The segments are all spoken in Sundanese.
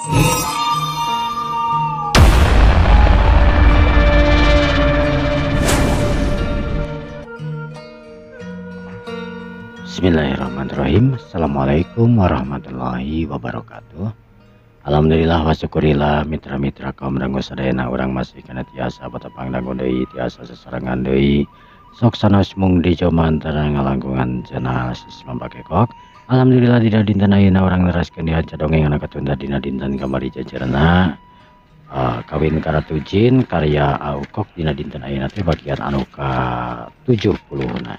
Bismillahirrahmanirrahim. Assalamualaikum warahmatullahi wabarakatuh. Alhamdulillah wa syukurillah mitra-mitra kaum dangu sadayana urang masih kana tiasa patepang dangu deui tiasa sesarengan deui sok sanes mung di jaman tarang ngalangkungan channel Sisma Bakekok. Alhamdulillah tidak dinten ayeuna urang neraskeun di acara dongeng anu katunda dina dinten kamari jajarna kawin karatujin karya Aukok dina dinten ayeuna teh bagian anu ka 70 na.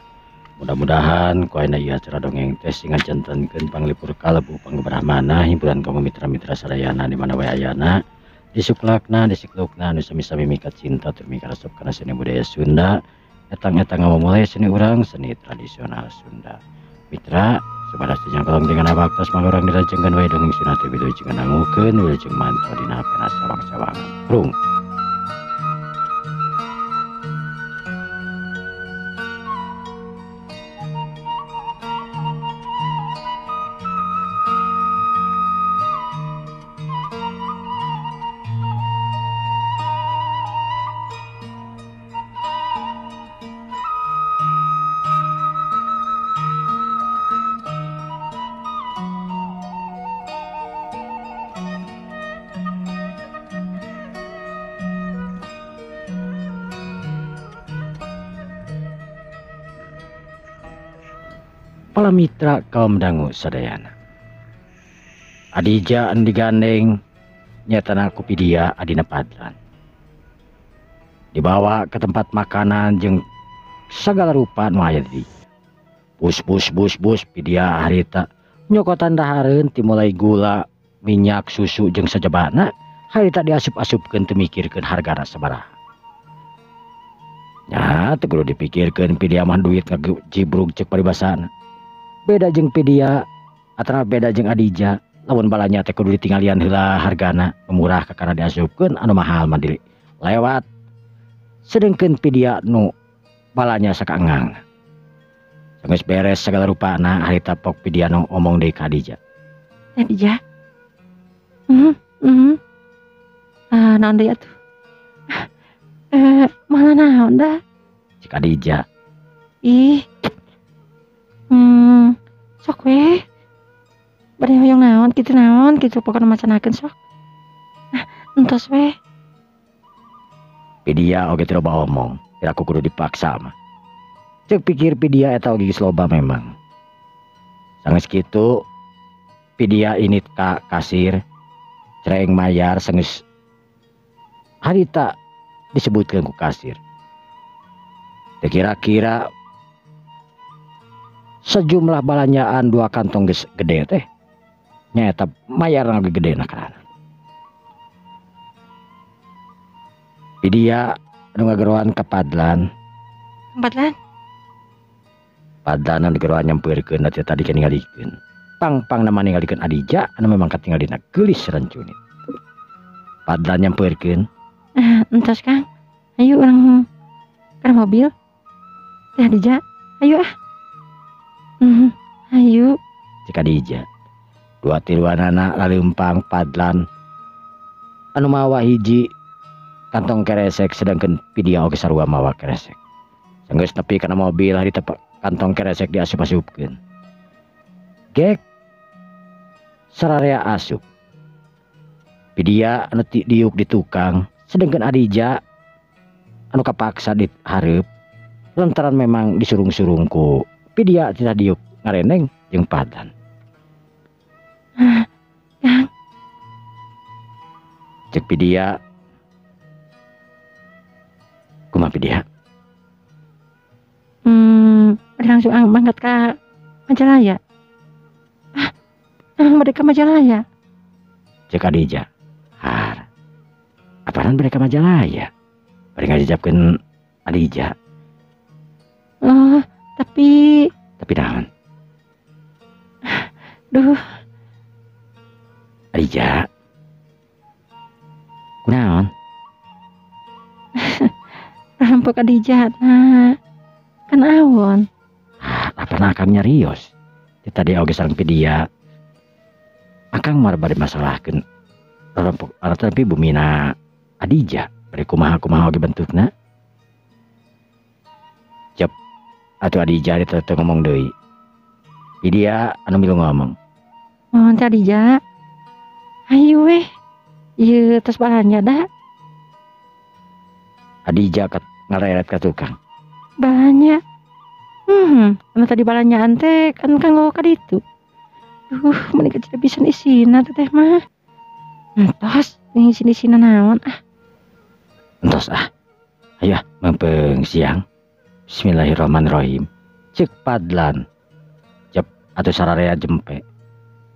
Mudah-mudahan kuaina ieu acara dongeng teh sing ngajantenkeun panglipur kalebu panggebrahmana hiburan kaum mitra-mitra sadayana di mana wae ayana disuklakna disiklukna anu sami-sami mikat cinta tur mikarasep kana seni budaya Sunda etang-etang mulai seni urang seni tradisional Sunda. Mitra sabada jeung kolong dengan abaktos mangga urang dirajengkeun wae dongeng Sunda teh wilujeng nangukeun wilujeng manto dina pena sawang-sawangan. Prung. Para mitra kaum dangu sadayana, adija anu digandeng nyatana kupidia adina padlan dibawa ke tempat makanan jeung segala rupa nu aya di bus pidia harita nyokotan dahareun timulai gula minyak susu jeung sajabana harita diasup-asupkeun teu mikirkeun hargana sabaraha nya teu kudu dipikirkeun pidia mah duit ngajibrug ceuk paribasana. Beda jeung pidia atau beda jeung adija lamun balanya teh kudu ditinggalian heula hargana murah kakana diasupkeun anu mahal mah lewat sedengkeun pidia nu balanya sakaengang geus beres segala rupana harita pok pidia nu omong deui ka adija. Adija naon deui atuh mana naon dah cik adija. Ih sok weh bade hoyong naon kitu pokona macanakeun sok entos weh. Pidia oge teu loba omong teu aku kudu dipaksa mah ceuk pikir pidia eta oge geus loba memang. Sanggeus kitu pidia init ka kasir cereng mayar sanggeus harita disebutkeun ku kasir teu kira-kira sejumlah balanjaan 2 kantong gede teh nyaeta mayar lagi gede na karana pidia anu ngageroan ka padlan anu geroan nyampeurkeun teh tadi ningalikeun pang nama ningalikeun adija anu memang katinggal dina geulis rancunit. Padlan nyampeurkeun entos Kang ayo urang kana mobil teh adija ayo ayo cik adija. 2-3 laleumpang padlan anu mawa hiji kantong keresek sedangkeun pidia oge sarua mawa keresek. Sanggeus nepi kana mobil harita kantong keresek diasup-asupkeun. Gek sararea asup. Pidia anu diuk di tukang sedangkeun adija anu kapaksa dihareup lantaran memang disurung-surung ku pidia tidak diuk ngareneng jeung padlan. Kang cek pidia kumaha pidia langsung mangkat ka Majalaya. Bade ka Majalaya cek adija. Har apaan bade ka Majalaya bade ngajajabkeun adija. Tapi naon? Duh. Adija. Kunaon? Rampok adija nah. Kan awon. Apa kang nyarios? Tadi oge sareng pidia. Akang mar bade masalahkeun tapi bumina Adija bari kumaha oge bentukna. Cep atuh Adija teu ngomong deui. Dia anu milu ngomong. Oh, Adija. Ayo weh. Ieu tos balanya da. Adija ngareret ka tukang. Balanya. Anu tadi balanya ante kan kanggo ka ditu. Mending tidak bisa isina teh mah. Entos, isina naon ah. Entos ah. Aya mempeng siang. Bismillahirrahmanirrahim. Cek padlan. Cep atuh sararea jempe.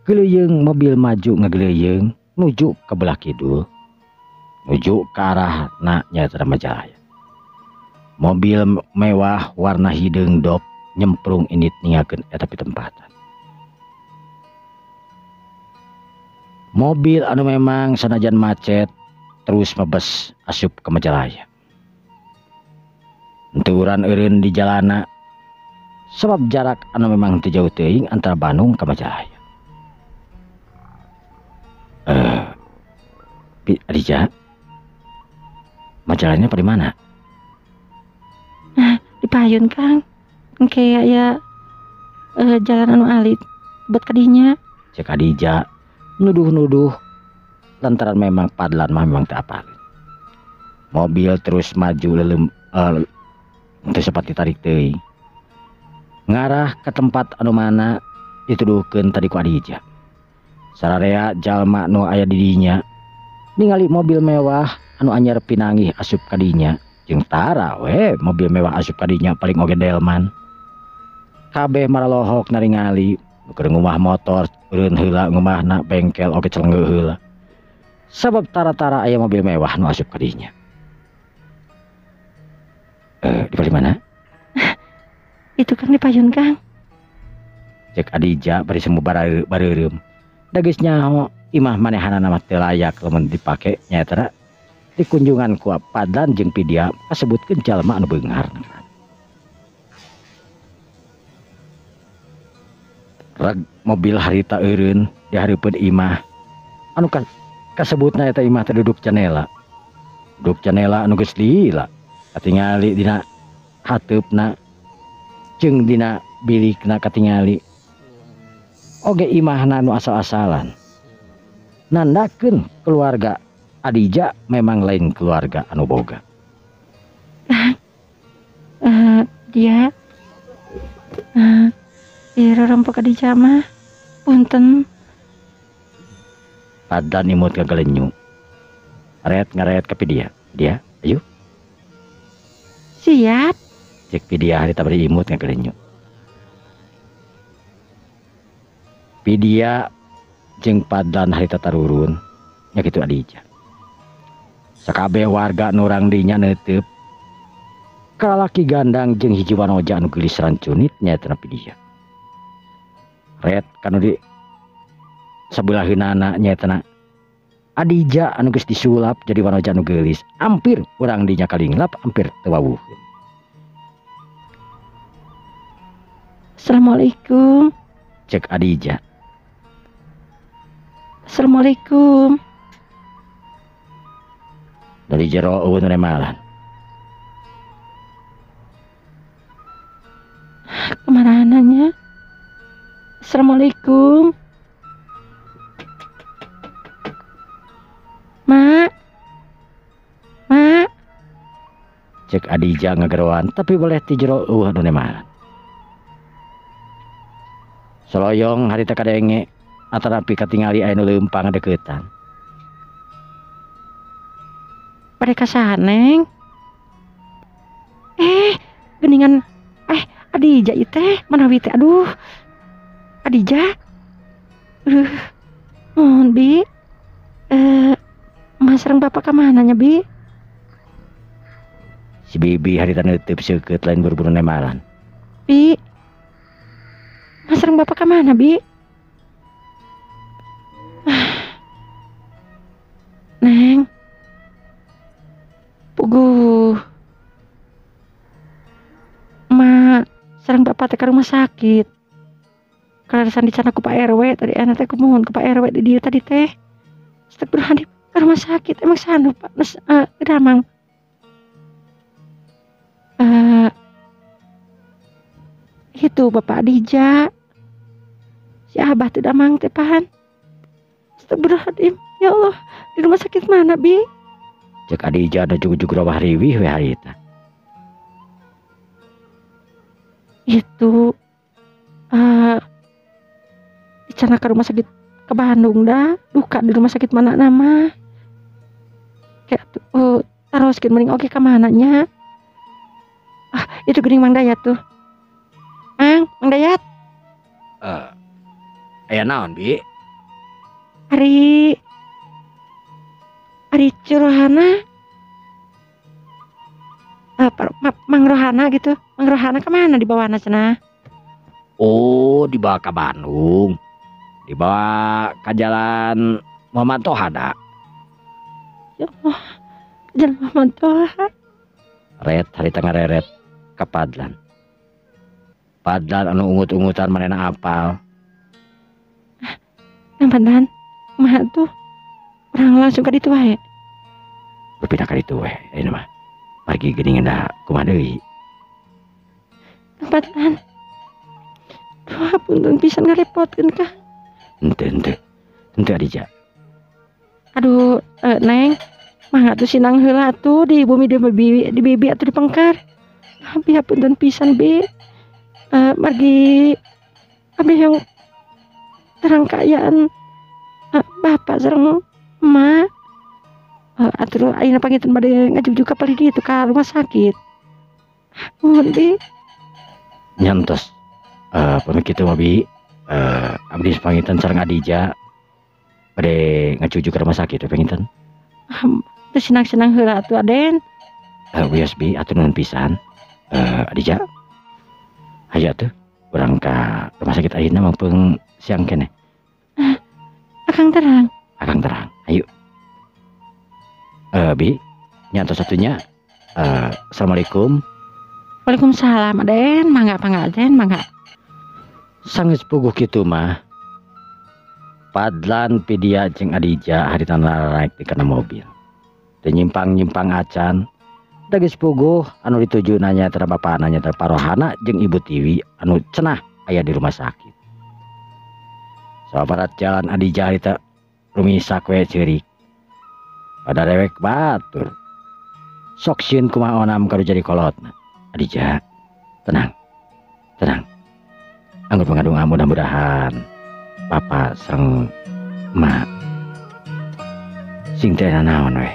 Geleyeung mobil maju ngageleyeung nuju ke belah kidul. Nuju ke arah nyaeta Majalaya. Mobil mewah warna hideung dop nyemprung init ningakeun eta pitempatan. Mobil anu memang sanajan macet terus mebes asup ke Majalaya. Henteu urang eureun di jalana sebab jarak anu memang teu jauh teuing antara Bandung ke Majalaya. Adija, Majalahnya di mana? Di Payun Kang. Engke aya jalan anu alit buat kadinya. Cek Adija nuduh lantaran memang padlan mah memang teu apal. Mobil terus maju lelem teu sempat ditarik teuing. Ngarah ke tempat anu mana dituduhkeun tadi ku Adija. Sararea jalma nu aya di dinya ningali mobil mewah anu anyar pinangih asup kadinya jeung tara we mobil mewah asup kadinya paling oge delman. Kabeh maralohok naringali keur ngumah motor eureun heula ngumahna bengkel oge celengeu heula. Sabab tara-tara aya mobil mewah nu asup kadinya. Di mana? Itu kan di Payun Kang. Cek Adija bari semu bareureum. Da geus nyaho imah manehanana mah teu layak lamun dipake nyaeta di kunjungan ku Padlan jeung Pidia kasebutkeun jalma anu beungar. Rag mobil harita eureun di hareupeun imah anu kasebutna eta imah teh duduk canela. Duduk canela anu geus lila katingali dina hateupna jeung dina bilikna katingali. Oge imahna anu asal-asalan. Nandakeun keluarga Adija memang lain keluarga anu boga. Dia rorompok Adija mah. Punten. Padlan imut ka galenyu. Ngaret ka Pidia. Dia, ayo. Siap. Cek Pidia harita bari imut ka galenyu. Pidia jeung Padlan harita tarurun nya kitu Adija. Sakabeh warga nu urang dinya neuteub kalaki gandang jeung hiji wanoja anu geulis rancunit nyaeta Pidia. Ret kanu di sabeulah-heunana nyaeta Adija anu geus disulap jadi wanoja anu geulis. Ampir urang dinya kalinglap ampir teu wawuheun. Assalamualaikum. Cek Adija. Assalamualaikum. Dari jero eueun remalan. Kemarananya. Assalamualaikum. Mak. Cek Adija ngageroan tapi boleh ti jero eueuh anu remalan. Soloyong harita kadenge atarapi katingali aya nu leumpang deuketan. Pada kasahan Neng. Geningan Adija ieu teh manawi teh aduh. Adija. Mohon Bi. Mas sareng Bapak ka mana nya Bi? Si Bibi harita neuteub seukeut lain buru-buru nemalan. Bi. Mas sareng Bapak ka mana Bi? Neng. Puguh. Ma sareng Bapak teh ka rumah sakit. Kararasan dicana ku Pak RW tadi anak teh kumohon ku Pak RW di dieu tadi teh. Astagfirullahaladzim, ke rumah sakit emang sanu Pak ke Damang. Itu Bapak Adija, si Abah teh Damang teh pahan. Astagfirullahaladzim, ya Allah, di rumah sakit mana Bi? Cek Adija ada jugu-jugu rawah riwih we harita. Itu dicana ke rumah sakit ke Bandung dah, duka di rumah sakit mana nama? Kayak taroskeun mending oke ke mananya? Itu geuning Mang Dayat tuh. Mang Dayat. Aya naon Bi? Ari Rohana. Mang Rohana gitu. Mang Rohana kemana dibawana cenah? Oh, dibawa ke Bandung. Dibawa ke jalan Muhammad Toha da. Ya Allah, jalan Muhammad Toha. Red hari tengah reret ke Padlan. Padlan anu ungut-ungutan manehna apal. Yang Padlan, kumaha tuh? Orang langsung ka ditu wae. Berpindah ka ditu we, ayeuna mah. Pergi geuningan da kumaha deui. Yang Padlan. Duh, punten pisan ngarepotkeun kah? Henteu Adija. Aduh, Neng, mangga tuh sinang heula tuh di bumi di bibi atuh di Pengkar. Abi hapunten pisan Bi. Margi abi yang terangkayaan bapak sareng emak. Atur ayeuna panginten bade ngajug ka palih ditu ka rumah sakit. Nuhun Bi. Nyantos. Pamit kitu mah Bi. Abdi panginten sareng Adija bade ngacuju ke rumah sakit panginten. Terus senang-senang heula atuh Aden. Wios Bi, atur nuhun pisan. Adija. Aya tuh urang ka rumah sakit ayeuna maupun siang keneh. Akang terang. Ayo. Bi, nyantos satunya. Assalamualaikum. Waalaikumsalam Aden, mangga Aden, mangga. Sanggeus puguh kitu mah. Padlan Pidia jeung Adija harita naik di kana mobil. Teu nyimpang-nyimpang acan. Da geus puguh anu dituju nanya tara bapana nya tara Parohana jeung Ibu Tiwi anu cenah aya di rumah sakit. Sabarat jalan Adija harita rumisak we ceurik. Pada rewek batur. Sok sieun kumaha onam karo jadi kolotna. Adija, tenang. Anggur pengadung mudah-mudahan Bapak sareng emak sing teu naon we.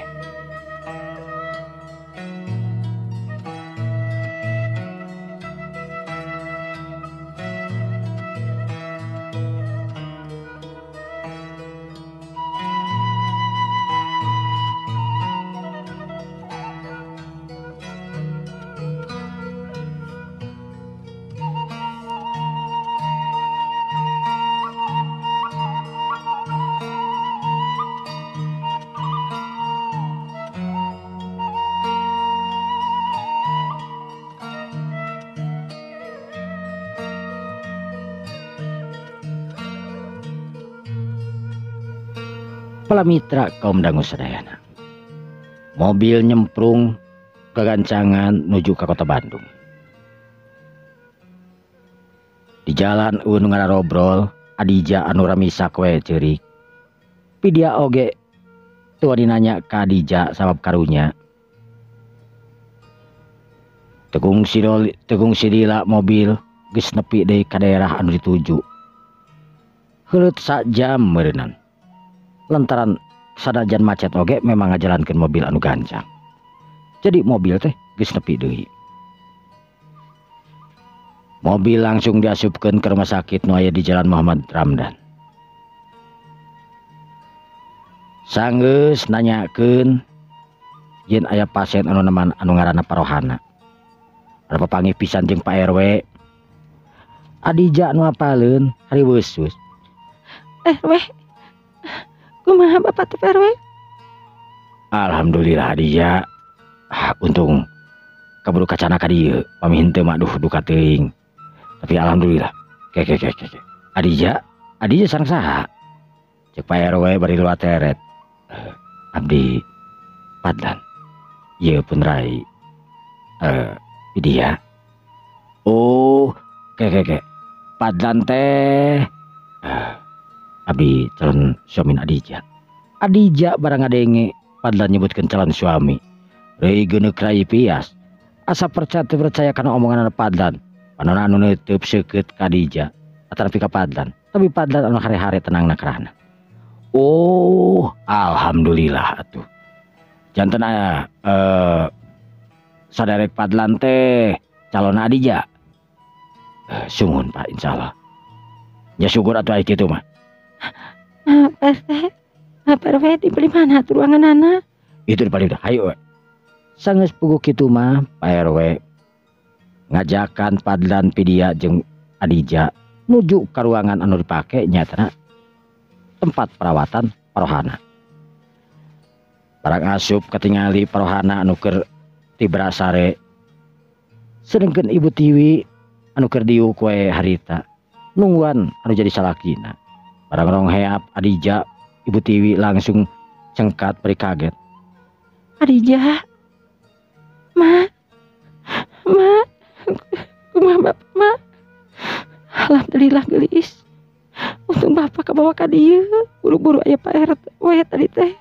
Para mitra kaum dangu sadayana. Mobil nyemprung kegancangan menuju ke kota Bandung. Di jalan unu ngararobrol Adija anu ramisak we ceurik. Pidia oge tua dinanya ka Adija sabab karunya. Tegung sidila mobil geus nepi deui ka daerah anu dituju. Heuleut sajam meureunnan. Lantaran sadajan macet oge memang ngajalankeun mobil anu gancang. Jadi mobil teh geus nepi deui. Mobil langsung diasupkeun ke rumah sakit nu aya di Jalan Muhammad Ramdan. Sanggeus nanyakeun yen aya pasien anu ngaranna Parohana. Ada papanggih pisan jeung Pak RW. Adija anu apaleun hari weus-weus. RW. Kumaha Bapak teh RW? Alhamdulillah Adija. Untung kaburu kacana ka dieu. Pamihin teu mah duka teuing. Tapi alhamdulillah. Ke. Adija sareng saha? Cek Pak RW bari luar teret. Abdi Padlan. Ieu pun rai Pidia. Oh, ke Padlan teh abdi calon suami Adija. Adija barang ngadenge Padlan nyebutkeun calon suami. Rei geuneuk rai pias. Asa percaya teu percaya kana omongan Padlan. Panonna anu neuteub seukeut ka Adija. Atarapi ka Padlan. Tapi Padlan anu hare-hare tenangna kerana. Oh, alhamdulillah atuh. Janten saderek Padlan teh calon Adija. Sungun Pak insyaallah. Ya syukur atuh aya kitu mah. Pak RW dibeli mana tuh ruangan anak? Itu di paling dah. Hayu we. Sanggeus puguh kitu mah Pak RW ngajakan Padlan Pidia jeung Adija nuju ka ruangan anu dipake nyatana tempat perawatan parohana. Barang asup katingali parohana anu keur tibra sare. Sedengkeun Ibu Tiwi anu keur diuk we harita nungguan anu jadi salakina. Barang rong heap Adija, Ibu Tiwi langsung cengkat beri kaget. Adija, Ma, kumaha Bapak, Ma? Alhamdulillah gelis. Untung Bapak kabawa ka dieu, buru-buru aya Pak RW tadi teh.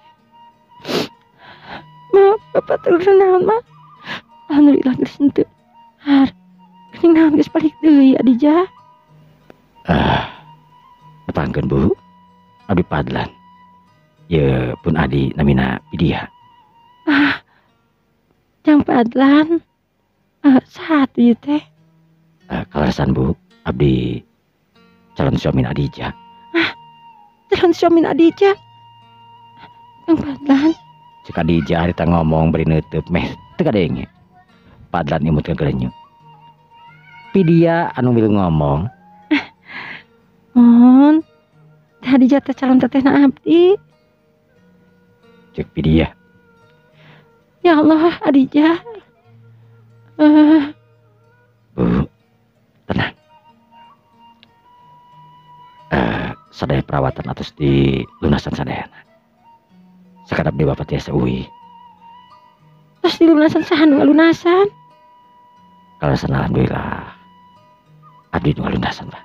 Ma, Bapak teu naon, Ma? Alhamdulillah gelis henteu. Har, geuning naon geus balik deui Adija? Nepangkeun Bu, abdi Padlan. Ye pun adi namina Pidia. Jang Padlan. Satu ieu teh. Kalarasan Bu, abdi calon suami Adija. Calon suami Adija. Jang Padlan. Cek Adija harita ngomong beri neuteub meh teu kadenge. Padlan imutkeun kelenyu. Pidia anu milu ngomong. Mon, Adija teh calon tetehna abdi. Cek Pidia. Ya Allah, Adija. Bu, tenang. Sadaya perawatan atas di lunasan sadayana. Sakadap dewa pati seuwi. Terus di lunasan saha nu ngalunasan? Kalarasan alhamdulillah. Abdi nu ngalunasan Pak.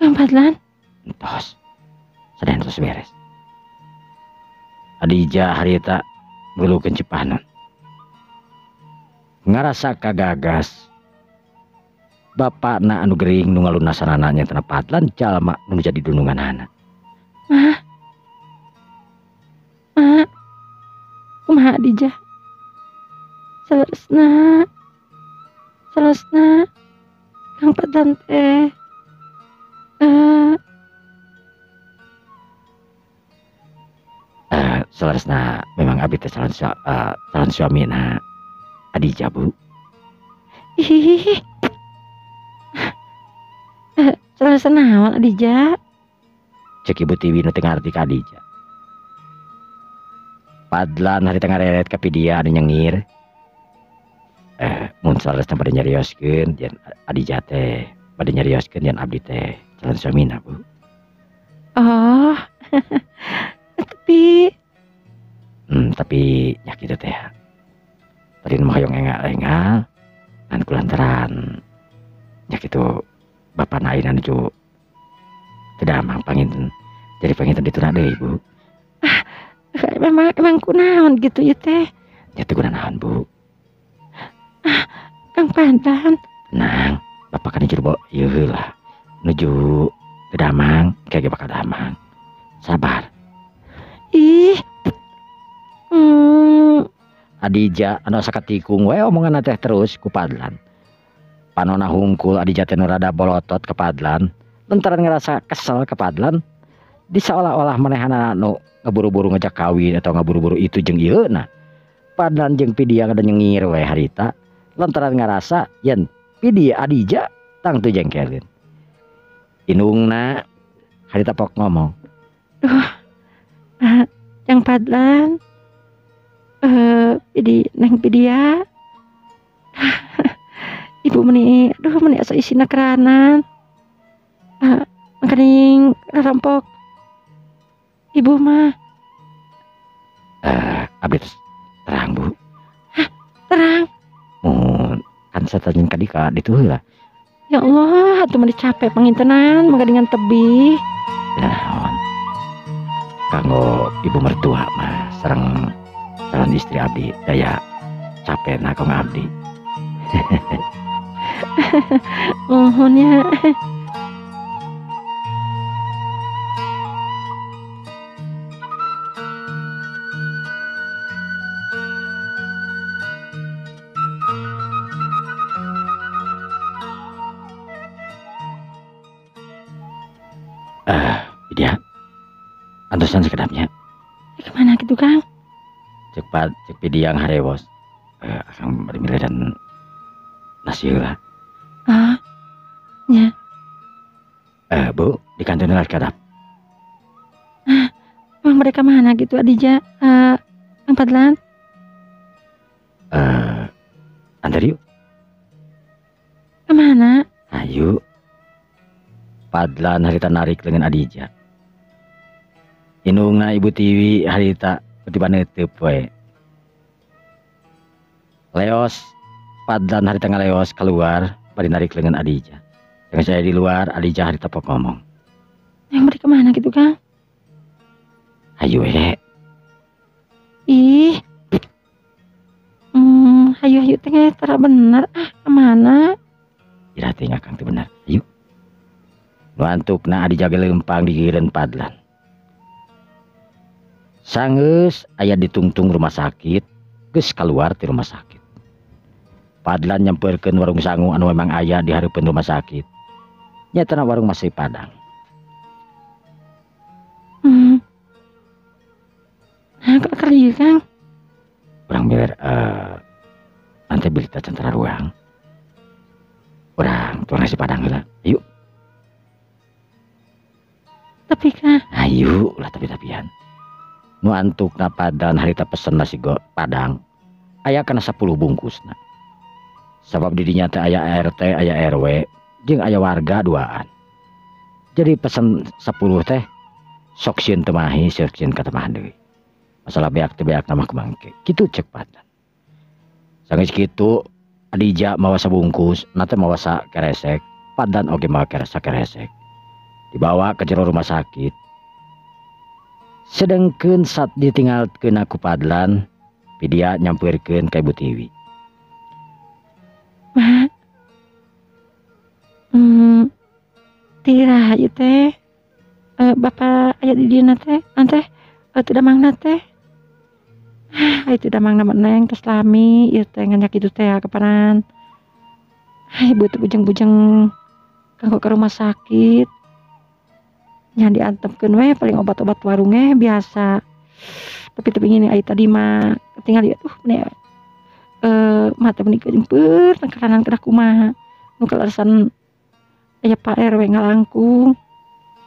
Jang Padlan. Entos. Sadayana terus beres. Adija harita ngeulukeun cipanon. Ngarasa kagagas. Bapakna anu gering nu ngalunasan anaknya tana Padlan jalma nu jadi dununganana. Ma, kumaha Adija? Salesna Kang Padlan teh Selaresna memang abdi teh calon suamina Adija Bu. Ih. Salesna naon Adija? Cek Ibu Tiwi nu teu ngarti ka Adija. Padlan harita ngareret ka Pidia anu nyengir. Mun saleresna bade nyarioskeun jan Adija teh bade nyarioskeun jan abdi teh calon suamina Bu. Oh. Tapi nya kitu teh. Tadi mah hoyong engal-engal ngan kulantaran nya kitu bapana ayeuna nuju teu damang panginten. Jadi panginten dituna deui Bu. Emang kunaon gitu ya teh? Ya teu kunaon Bu. Kang Padlan. Tenang, bapak kan juru ieu heula. Nuju teu damang, kage bakal damang. Sabar. Ih. Adija anu sakatikung we omongan teh terus ku Padlan. Panonna hungkul Adija teh nu rada bolotot ke Padlan, lantaran ngerasa kesel ke Padlan. Diseolah-olah manehana anu ngeburu-buru ngajak kawin atau ngeburu-buru itu jeung ieuna. Padlan jeung Pidia kada nyengir we harita, lantaran ngerasa yen Pidia Adija tang teu jengkelin. Indungna harita pok ngomong. Duh. Jang Padlan. Neng Pidia. Ibu meni asa isina keranan. Mangkaning rampok Ibu mah Abdi terang Bu. terang. Kan satajin kadika ditu heula. Ya Allah, atuh mah capek pangintenan manggadingan tebih. Naon? Kanggo ibu mertua mah sareng calon istri abdi daya capena kang abdi. Nuhun ya. Dia antosan sekedapnya Kemana gitu Kang? cepat cek pidiang harewos akan bermilih dan nasi heula. Ah, ya. Bu di kantor kadap. Emang mereka mana gitu Adija? Kang Padlan? Antar yuk. Kemana? Ayo. Padlan harita narik dengan Adija. Inungna Ibu Tiwi harita ketiba neuteup we. Leos Padlan harita ngaleos keluar bari narik dengan Adija. Dengan saya di luar Adija harita pok ngomong. Yang mereka mana gitu Kang? Ayo Ih. Hayu teh tara bener. Kemana? Ira teh ngakang teu bener. Ayo. Nu antukna Adija ge leumpang di gieureun Padlan. Sanggeus aya ditungtung rumah sakit, geus keluar ti rumah sakit. Padlan nyampeurkeun warung sangu anu memang aya di hareupeun rumah sakit. Nyatana warung masih Padang. Nah, kok kerja Kang? Urang miler nanti berita centra ruang. Urang tuang nasi Padang heula. Ayo. Tapi Kang, Ayo lah tapi-tapian. Nu antukna Padlan harita pesen nasi Padang. Aya kana 10 bungkusna. Sabab di dinya teh aya RT, aya RW, jeung aya warga duaan. Jadi pesen 10 teh sok sieun teu mahi, sok sieun katemahan deui. Masalah beak teh beak nama kemangke. Kitu cek Padlan. Sanggeus kitu Adija mawa sabungkus, nate mawa sakeresek, Padlan oge mawa sakeresek. Dibawa ke jero rumah sakit. Sedengkeun saat ditinggalkeun aku Padlan, pidia nyampeurkeun ka Ibu Tiwi. Ma. Tira ieu teh. Bapak aya di dieu teh, teh teu damangna teh. Itu damangna meneng tos lami, ieu teh nganyak kitu teh kapanan. Ibu teh bujeng-bujeng kanggo ke rumah sakit. Nya diantepkeun we paling obat-obat warungnya biasa. Tapi ngini ai tadi mah ketinggal ieu meni mata meni kejempeur tangkaranan kedah kumaha. Nu kaleresan aya Pak RW ngalangkung.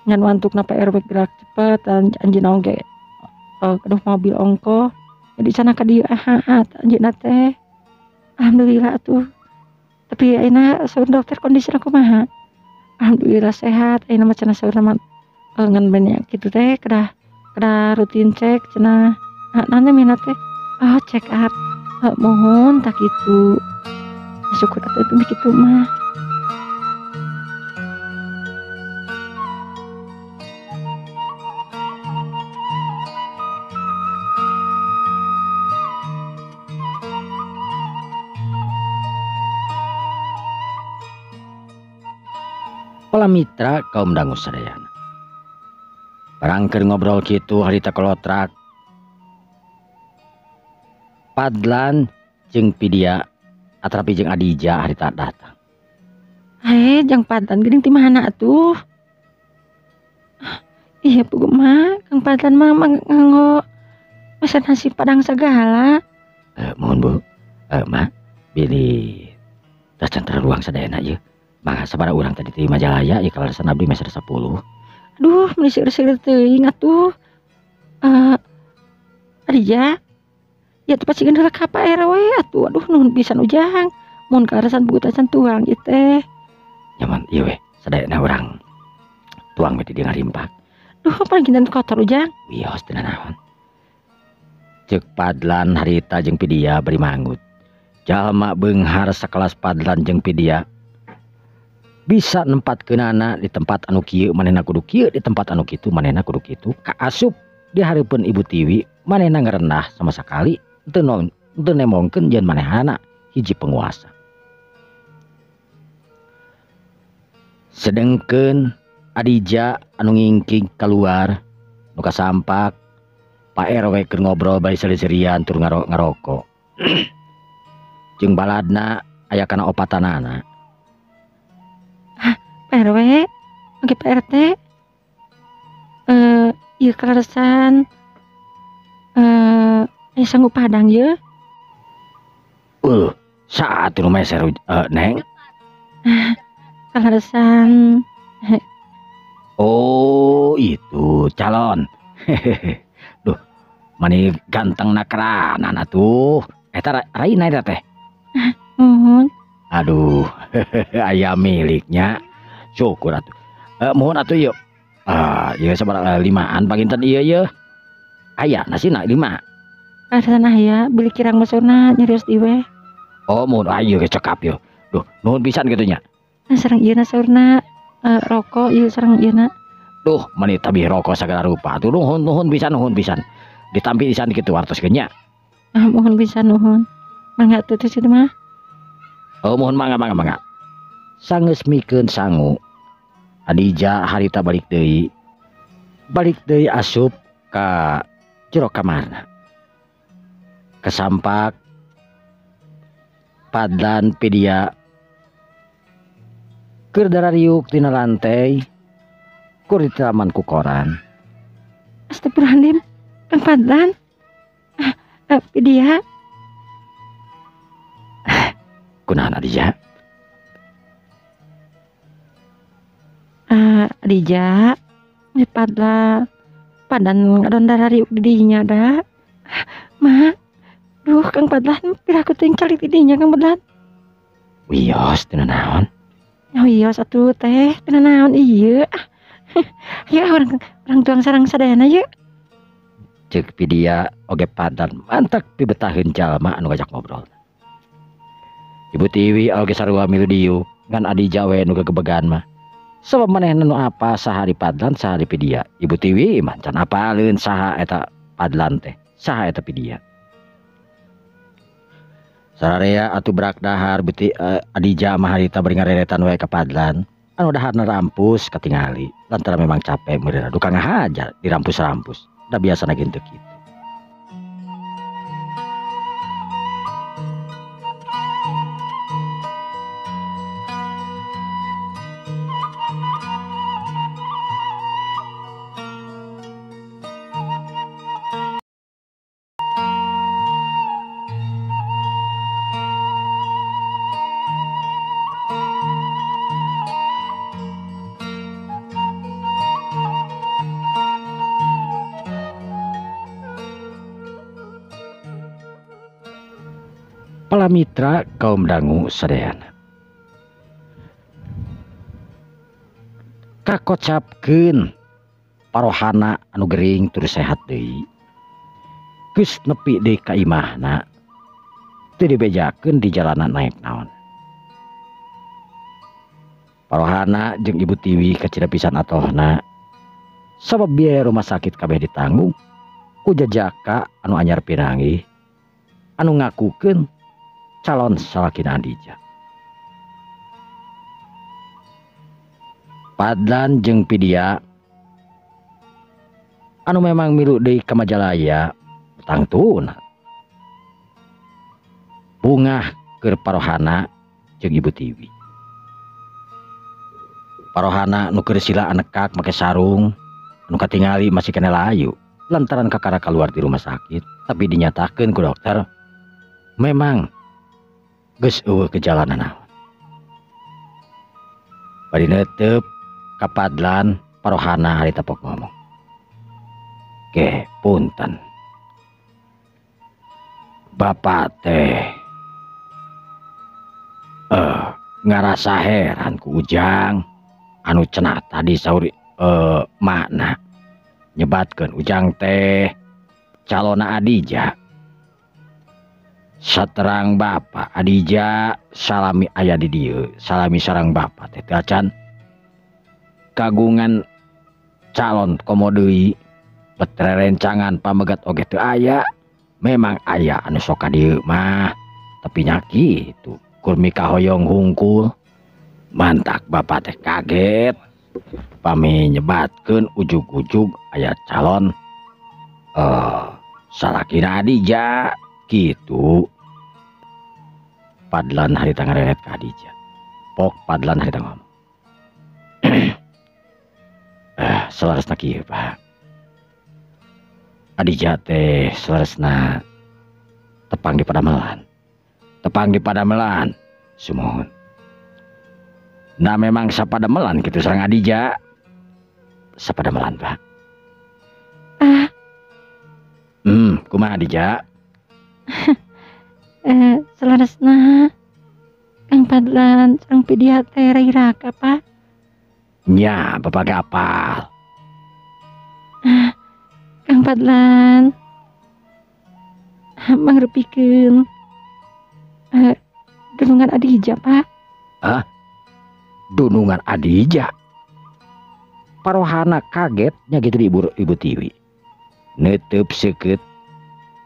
Nya nu antukna Pak RW gerak cepet dan anjeunna oge keduh mobil ongko. Jadi sana ka dieu anjeunna teh. Alhamdulillah atuh. Tapi ayeuna saur dokter kondisina kumaha? Alhamdulillah sehat. Ayeuna mah cenah saurna mah ngan banyak gitu teh kedah rutin cek cenah nanti mina teh check up mohon tak gitu syukur atuh kitu mah. Pola mitra kaum dangu sadayana. Barang keur ngobrol kitu harita kolotrak. Padlan jeung Pidia atrapi jeung Adija harita datang. Jang Padlan geuning ti mana atuh? Iya puguh mah Kang Padlan mah nganggo pesan nasi Padang segala. Mohon Bu. Ma bilih tas centra ruang sadayana ieu. Mangga sabaraha urang tadi ti Majalaya ieu kaleresan abdi meser 10. Aduh, meni seueur-seueur teuing atuh. Adija. Ya teu pacikeun heula ka Pak RW atuh. Aduh nuhun pisan ujang. Mun kaleresan buku tacan tuang ieu teh. Nyaman ieu we, sadayana urang tuang we di dieu ngarimpak. Duh, panggilan kotor Ujang. Wios teu naon. Ceuk Padlan harita jeung Pidia bari manggut. Jalma beunghar sakelas Padlan jeung Pidia bisa nempatkeunana di tempat anu kieu manehna kudu kieu, di tempat anu kitu manehna kudu kitu. Kaasup di hareupeun Ibu Tiwi manehna ngarendah sama sakali teu nemongkeun yen manehna hiji penguasa. Sedengkeun Adija anu ngingking keluar nu kasampak Pak RW keur ngobrol bari seri-serian tur ngarokok. Jeung baladna aya kana opatanana. Pak RW, oke Pak RT. Ieu kaleresan aya sanggup padang ye. Saat nu meser Neng. Kaleresan. Oh, itu calon. Duh, mani ganteng nakranan atuh. Eta raina eta teh. Nuhun. Aduh, aya miliknya. Syukur atuh. Mohon atuh yuk. Ieu sabaraha 5an paginten ieu ye. Aya nasina 5. Kaleresan aya beli kirang mesona nyarios diwe. Oh, mohon ayo ge cekap yo. Duh, nuhun pisan kitu nya. Sareng ieu na saurna rokok ieu sareng ieu na. Duh, mani tabih rokok sagala rupa. Tuh nuhun pisan. Ditampi pisan kitu wartoskeun nya. Mohon pisan nuhun. Mangga teu situ mah. Oh, mohon mangga. Sangeus mikeun sangu. Adija harita balik deui. Asup ka jero kamarna. Kesampak Padlan Pidia keur darariuk tina lantai kur ditelaman ku koran. Astagfirullahaladzim, Kang Padlan. Pidia. Kunaon Adija? Adija, Padlan ngadon darariuk di dinya da. Mak, duh Kang Padlan, piraku teh calit di dinya Kang Padlan. Wios teu naon. Oh iya satu teh teu naon ieu. Ya orang tuang sareng sadayana ye. Ceuk Pidia oge Padlan mantak pibetaheun jalma anu ngajak ngobrol. Ibu Tiwi oge sarua milu diuk ngan Adija we nu gegebegan mah. Sabab manehna nu apa sahari Padlan sahari Pidia. Ibu Tiwi mah can apaleun saha eta Padlan teh, saha eta Pidia. Sararea atuh berak dahar beuti Adija mah harita bari ngareretan wae ka Padlan. Anu daharna rampus katingali lantaran memang capek meureuna duka ngahajar dirampus-rampus. Da biasana kitu kitu. Palamitra kaum dangu sadayana. Kakocapkeun parohana anu gering tur sehat deui. Geus nepi deui ka imahna. Teu dibejakeun di jalanan naik naon. Parohana jeung Ibu Tiwi kacida pisan atohna. Sabab biaya rumah sakit kabeh ditanggung ku jajaka anu anyar pirangi anu ngakukeun calon salakina Adija. Padlan jeung Pidia anu memang milu deui ka Majalaya tangtuna. Bungah keur parohana jeung Ibu Tiwi. Parohana nu keur sila anekak make sarung anu katingali masih kena layu lantaran kakara keluar di rumah sakit, tapi dinyatakeun ku dokter memang geus eueuh gejala naon. Bari neuteup ka Padlan parohana harita pok ngomong. Ge, punten. Bapak teh ngarasa heran ku Ujang anu cenah tadi sauri makna nyebatkeun ujang teh calona Adija. Saterang Bapak Adija salami aya di dieu, salami sareng Bapak teh teu acan kagungan calon komo deui, petrerencangan pamegat oge teu aya. Memang aya anu sok ka dieu mah, tapi nya kitu kur mika hoyong hungkul. Mantak Bapak teh kaget pami nyebatkeun ujug-ujug aya calon salakina Adija kitu. Padlan harita ngareret ka Adija. Pok padlan harita ngomong. Selaresna kieu Pak. Adija teh selaresna tepang di padamelan. Tepang di padamelan. Sumohun. Nah memang sapadamelan kitu sareng Adija. Sapadamelan Pak. Kumaha Adija? Selaresna Kang Padlan sareng Pidia teh rairaka Pak. Nya Bapak gapal. Kang Padlan mangrepikeun dunungan Adija Pak. Dunungan Adija. Parohana kaget nya gitu di ibu Tiwi. Neuteub seukeut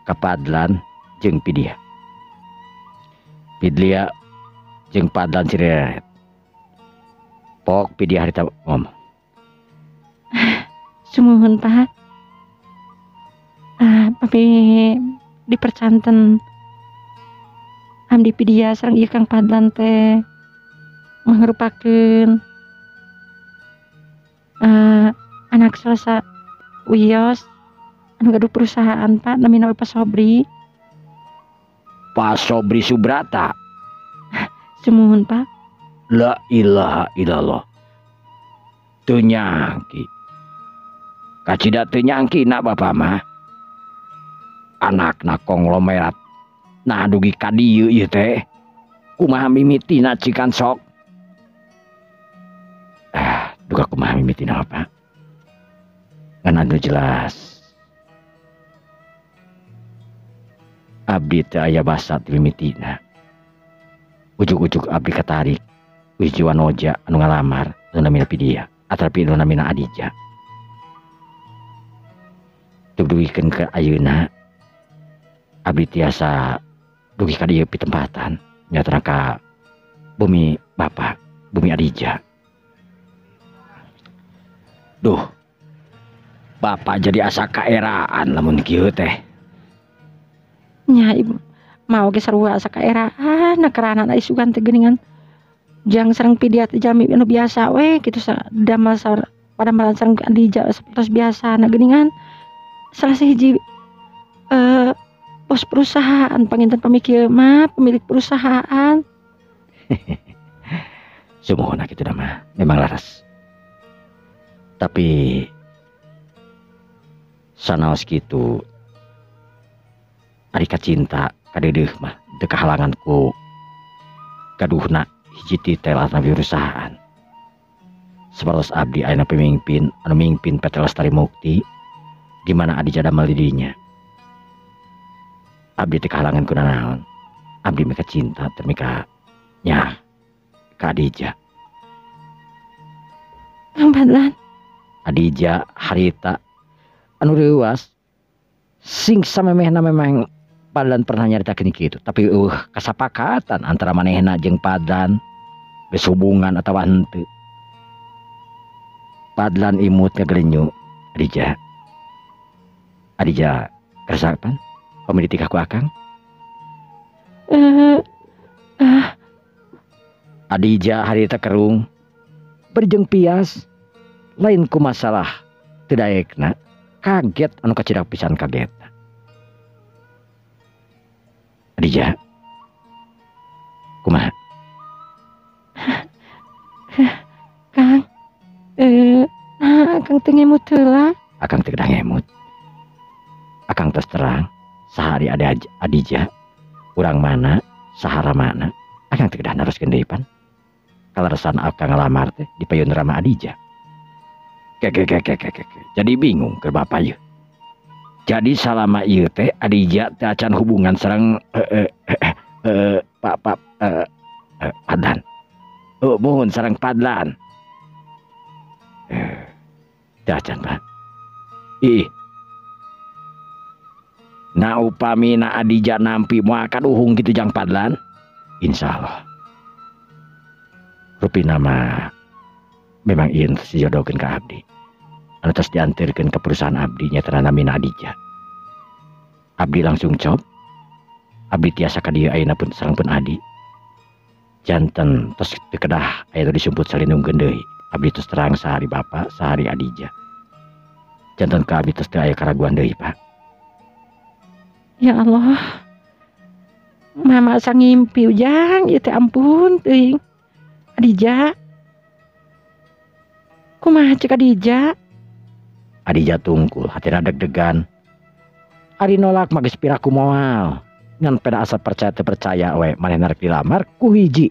ka Padlan jeung Pidia. Pidia jeung Padlan cireret. Pok Pidia harita ngomong. Sumuhun Pak. Papi dipercanten Amdi Pidia sareng ieu Kang Padlan teh mangrupakeun anak salasa Wios anu gaduh perusahaan Pak namina Pak Sobri. Pak Sobri Subrata. Sumuhun Pak. La ilaha illallah. Teu nyangki. Kacida teu nyangki na Bapak mah. Anakna konglomerat. Nah dugi ka dieu ieu teh. Kumaha mimitina cikan sok. Duga kumaha mimitina Pak. Ngan anu jelas. Abdi teu aya basa ti mimitina. Ujug-ujug abdi katarik wiji wanoja anu ngalamar anu namina Pidia atrapi anu namina Adija. Teu dugikeun ke ayeuna abdi tiasa dugi ka dieu pitempatan nyatana ka bumi Bapak, bumi Adija. Duh. Bapak jadi asa kaeraan lamun kieu teh. Nya ibu mau ge sarua asa kaeraan nakerana ai sugan teh geuningan jang sareng Pidia teh jalmi anu biasa we kitu damel padamelan sareng Adija sapertos biasa na geuningan salah sahiji bos perusahaan panginten pamikir mah pemilik perusahaan. Sumuhun kitu dah mah memang laras. Tapi sanaos kitu ari kacinta kadeudeuh mah teu kahalangan ku gaduhna hiji ti telasna perusahaan. Sapertos abdi ayeuna pemimpin anu mingpin PT Lestari Mukti gimana Adija damel di dinya. Abdi teu kahalangan ku nanaon. Abdi mika cinta teu mika nya ka Adija. Kang Padlan. Adija harita anu reuwas sing samemehna memang Padlan pernah nyaritakeun kitu, tapi kasapakatan antara manehna jeung Padlan geus hubungan atawa henteu. Padlan imut ngaglenyu Adija. Adija karasapan pamili tikah ku akang? Adija harita kerung berjeng pias lain ku masalah teu daekna kaget anu kacidak pisan kaget. Adija, kumaha? Kang, Kang teu ngemut heula. Akang teu kedah ngemut. Akang tos terang, sahari ada Adija, urang mana, sahara mana, akang teu kedah naroskeun deui pan. Kalaresan akang ngalamar teh di payun rama Adija. Jadi bingung ke bapak ya. Jadi selama ieu teh Adija teh acan hubungan sareng Pak Padlan. Mohon sareng Padlan. Teh acan Pak. Ih. Na upami na Adija nampi moal kaduhung gitu jang Padlan. Insyaallah. Rupi nama memang ieu dijodohkeun ka abdi. Anu tos dianterkeun ke perusahaan abdi nya terana mina Adija. Abdi langsung cop. Abdi tiasa ka dieu ayeuna pun sareng pun adi. Janten tos teu kedah aya disumput salinungkeun deui. Abdi tos terang sahari bapak, sahari Adija. Janten ka abdi tos teu aya karaguan deui, Pak. Ya Allah. Mama sang ngimpi ujang, ya teh ampun teuing. Adija. Kumaha cek Adija? Adija tungkul, hatina deg-degan. Ari nolak mah geus piraku moal. Ngan pada asa percaya teu percaya we manehna rek dilamar ku hiji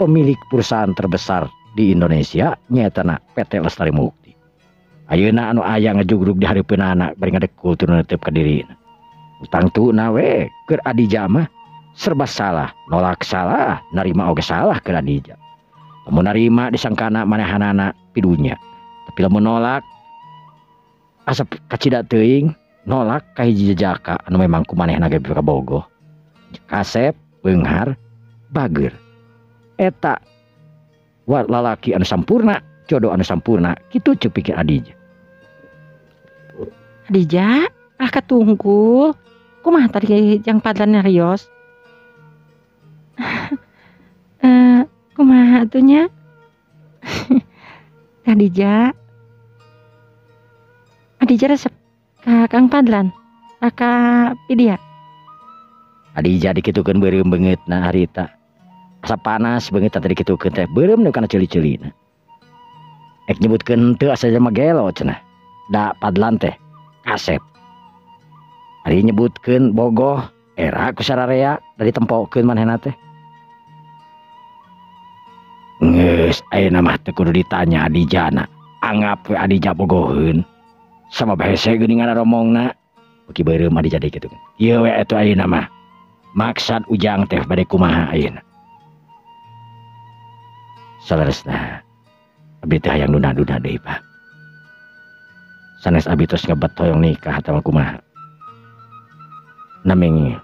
pemilik perusahaan terbesar di Indonesia nyaeta PT Lestari Mukti. Ayeuna anu aya ngajugrug di hareupeunana bari ngadekul teu neuteup ka dirina. Tangtuna we keur Adija mah serba salah, nolak salah, narima oge salah keur Adija. Lamun narima disangkana manehanana pidunya. Tapi lamun nolak asa kacida teuing nolak ka hiji jejaka anu memang kumanehna ge kabogoh. Kasep, beunghar, bager. Eta lalaki anu sampurna, jodoh anu sampurna, kitu ceuk pikir Adija. Adija, katungkul. Kumaha tadi jang Padlan nyarios? Kumaha atunya? Adija resep ka Kang Padlan, Kak Pidia. Adija dikitukeun beureum beungeutna harita. Asa panas beungeut tadi dikitukeun teh beureum neuk kana ceuli-ceulina. Ek nyebutkeun teu asa mah gelo cenah. Da Padlan teh Kasep. Ari nyebutkeun bogoh era ku sararea da ditempokeun manehna teh. Geus ayeuna mah teu kudu ditanya Adijana. Anggap we Adija bogoheun. Sama bahese geuningan romongna. Beuki beureum Adija dikitukeun. Ieu we atuh ayeuna mah. Maksad ujang teh bade kumaha ayeuna. Saleresna abdi teh hayang nunda-nunda deui, Pak. Sanes abdi tos ngebet hoyong nikah atawa kumaha. Naming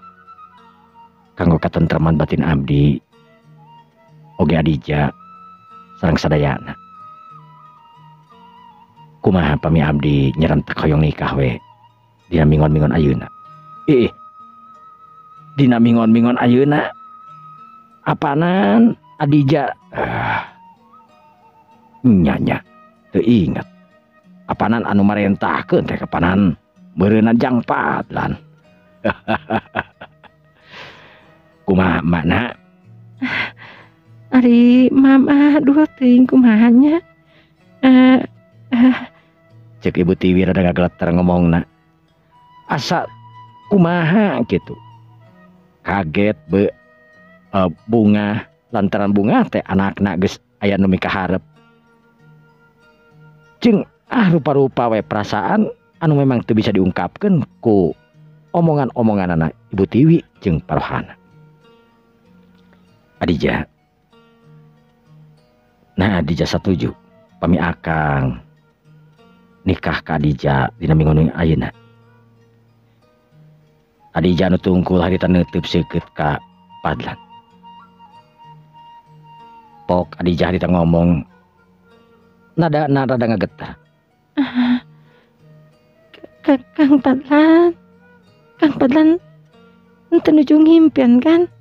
kanggo katentreman batin abdi oge Adija sareng sadayana. Kumaha pami abdi nyerentek hoyong nikah we dina mingon-mingon ayeuna. Dina mingon-mingon ayeuna apanan Adija? Nya teu inget. Apanan anu marentahkeun teh kapanan meureunna jang Padlan. Kumaha makna? Ari mama duh teuing kumahanya. Cek Ibu Tiwi rada ngageleter ngomongna. Asa kumaha gitu. Kaget bunga lantaran bunga teh anakna geus aya nu mikaharep. Jeung rupa-rupa we perasaan anu memang teu bisa diungkapkeun ku omongan-omonganna Ibu Tiwi jeung parohana. Adija. Nah, Adija satuju pami akang nikah ka Adija dina minggu ayeuna. Adija nu tungkul harita neuteub seukeut ka Padlan. Pok Adija harita ngomong nada ngagetar. Kang Padlan ente nuju ngimpen kan?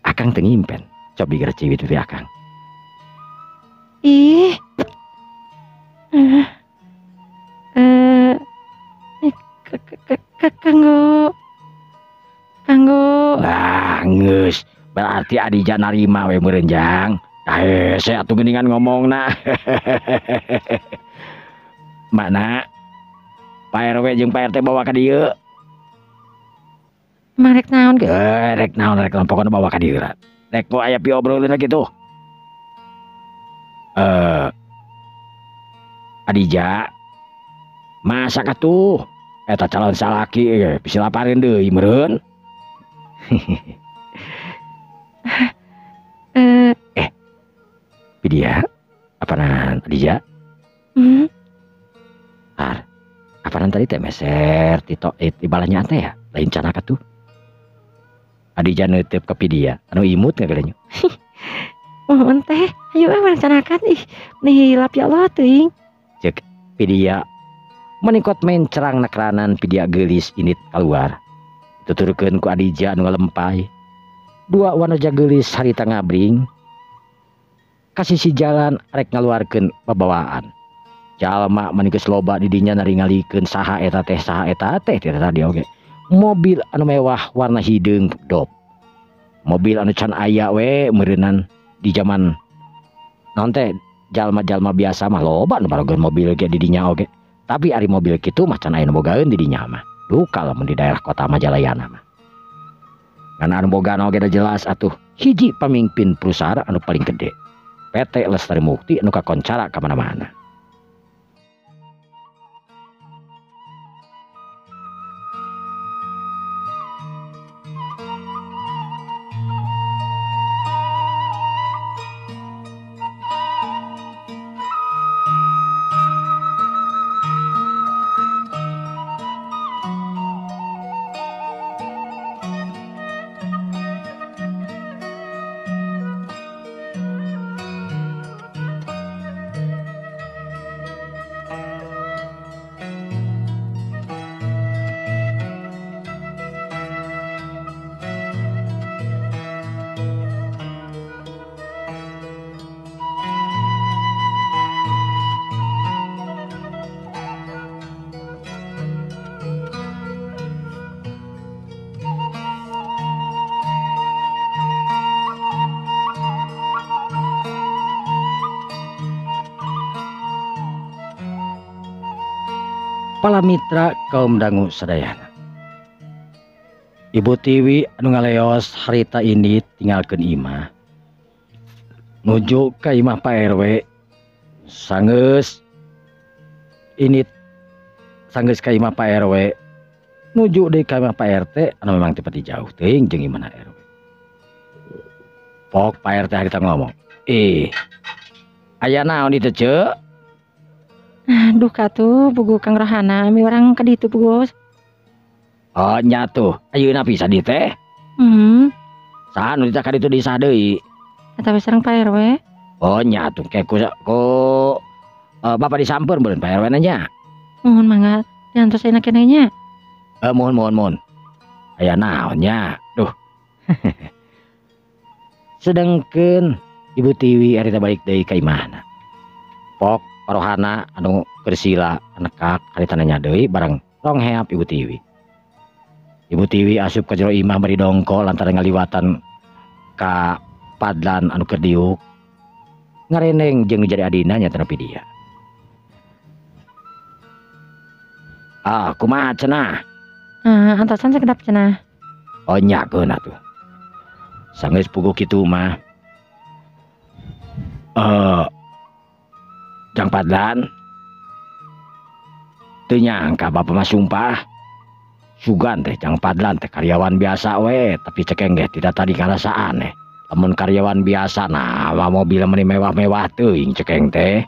Akang teu ngimpen. Cobi gara ciwit pipi akang. Ih. Kanggo. Lah, geus. Berarti Adija narima we meureunjang. Hese atuh geuningan ngomongna. Mana? Pak RW jeung Pak RT bawa ka dieu. Marek naon ge? Rek naon pokona bawa ka dieu. Rek nu aya piobrolna kitu. Eh, Adija, masak atuh. Eta calon salaki bisa laparin deui meureun. Eh, Pidia, apaan Adija? hmm, Ar, apaan tadi teh meser tito ibalahnya teh ya? Lain canaka tuh. Adija neuteup ke Pidia, anu imut ngagadanya. mohon teh, ayo merencanakan nihilap ya Allah teuing. Cek Pidia menikot main cerang nakranan Pidia geulis init keluar. Tuturkeun ku Adija anu ngalempay. Dua wanoja geulis harita ngabring. Kasih si jalan rek ngaluarkeun babawaan. Jalma manikeus loba di dinya naringalikeun saha eta teh ti tadi oge. Mobil anu mewah warna hideung dop. Mobil anu can aya we meureunan di zaman naon teh jalma-jalma biasa mah loba nu barogeun mobil ge di dinya oge. Tapi ari mobil kitu mah can aya nu bogaeun di dinya mah. Duh lamun di daerah kota Majalayana mah. Karena anu boga oge da jelas atuh hiji pamimpin perusahaan anu paling gede. PT Lestari Mukti anu kakoncara ka mana-mana. Para mitra kaum dangu sadayana. Ibu Tiwi anu ngaleos harita ini tinggalkeun imah. Nuju ka imah Pak RW. Sanggeus ka imah Pak RW. Nuju deui ka imah Pak RT anu memang tepati jauh teuing jeung imahna RW. Pok Pak RT harita ngomong. Aya naon ditu ceuk? Aduh katuh bugu Kang Rohana mi orang ka ditu bugos. Oh nya tuh, ayeuna bisa di teh. Saha nu ditak ka ditu disah deui? Eta we sareng Pak RW. Oh nya tuh ke ku Bapak disampeun beureun Pak RW na nya. Mohon mangga diantos ayeuna keneh nya. Mohon. Aya naon nya? Duh. Sedengkeun Ibu Tiwi harita balik deui ka imahna. Pok Rohana anu bersila nekak harita nanya deui bareng rongheap Ibu Tiwi. Ibu Tiwi asup ka jero imah bari dongko lantaran ngaliwatan ka padlan anu keur diuk. Ngareneng jeung jadi adina nya teu dia. Kumaha cenah? Antosan sakedap cenah. Oh nya keun atuh. Sanggeus puguh kitu mah. Jang padlan. Teu nyangka Bapak mah sumpah. Sugan teh jang padlan teh karyawan biasa we, tapi cekeng ge tidak tadi ngarasaan teh. Lamun karyawan biasa nah mobil meni mewah-mewah teuing cekeng teh.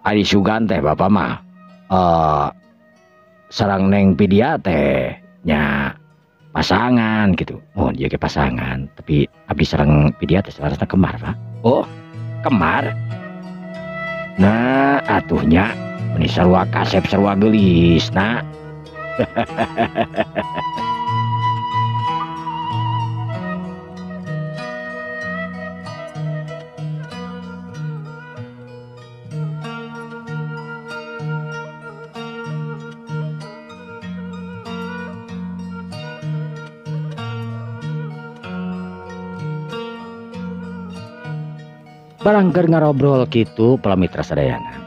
Ari sugan teh Bapak mah sareng Neng Pidia teh nya pasangan gitu. Oh dia ke pasangan, tapi abdi sareng Pidia teh salasna kembar, Pak. Oh, kembar. Nah, atuhnya meni sarua kasep sarua geulis, nah. Barang keur ngarobrol kitu para mitra sadayana.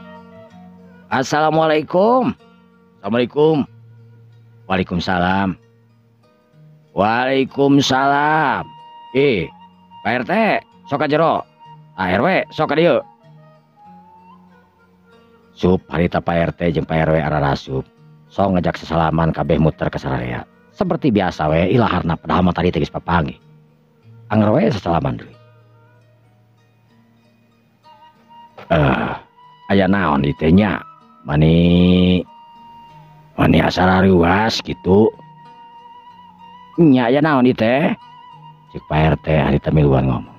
Assalamualaikum. Assalamualaikum. Waalaikumsalam. Waalaikumsalam. Pak RT, sok ka jero. RW sok ka dieu. Sup harita Pak RT jeung Pak RW ararasup. Sok ngajak sesalaman kabeh muter ke sararea. Seperti biasa we ilaharna padahal mah tadi geus papanggih. Anger we sesalaman deui. Aya naon ieu teh nya? Mani asal ruas gitu. Nya aya naon ieu teh? Cik Pak RT harita miluan ngomong.